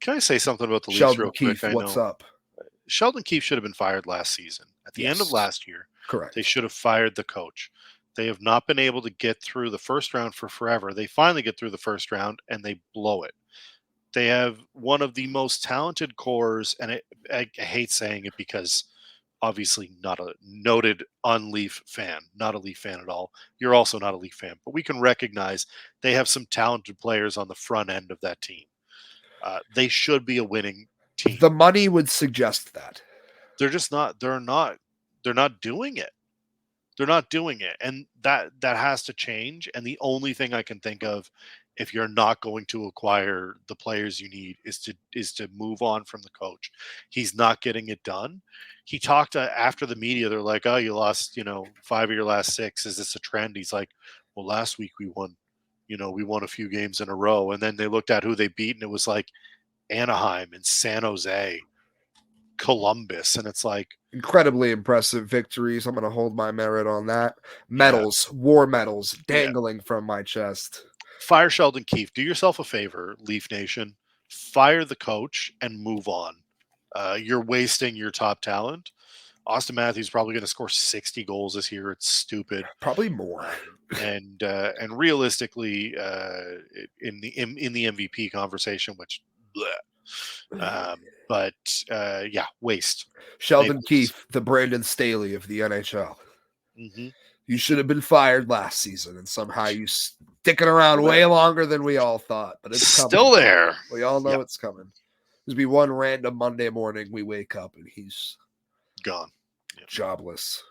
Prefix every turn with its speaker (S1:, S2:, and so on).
S1: Can I say something about the Leafs
S2: Sheldon
S1: real quick?
S2: Keefe,
S1: I
S2: what's
S1: know
S2: up?
S1: Sheldon Keefe should have been fired last season. At the end of
S2: Yes,
S1: last year,
S2: correct.
S1: they should have fired the coach. They have not been able to get through the first round for forever. They finally get through the first round and they blow it. They have one of the most talented cores, and I hate saying it because obviously not a noted unleaf fan, not a Leaf fan at all. You're also not a Leaf fan, but we can recognize they have some talented players on the front end of that team. They should be a winning team.
S2: The money would suggest that.
S1: They're just not. They're not. They're not doing it. They're not doing it, and that has to change. And the only thing I can think of, if you're not going to acquire the players you need, is to move on from the coach. He's not getting it done. He talked after the media. They're like, "Oh, you lost, 5 of your last 6. Is this a trend?" He's like, "Well, last week we won. We won a few games in a row." And then they looked at who they beat, and it was like Anaheim and San Jose, Columbus, and it's like,
S2: Incredibly impressive victories. I'm going to hold my merit on that.
S1: yeah,
S2: Medals, war medals,
S1: yeah.
S2: dangling from my chest.
S1: Fire Sheldon Keefe. Do yourself a favor, Leaf Nation. Fire the coach and move on. You're wasting your top talent. Austin Matthews probably going to score 60 goals this year. It's stupid.
S2: Probably more.
S1: And realistically, in the MVP conversation, which, but yeah, waste.
S2: Sheldon
S1: Maple Leafs.
S2: Keefe, the Brandon Staley of the NHL.
S1: Mm-hmm.
S2: You should have been fired last season, and somehow you sticking around way longer than we all thought. But it's coming.
S1: Still there.
S2: We all know it's coming. There's be one random Monday morning we wake up and he's
S1: gone,
S2: jobless.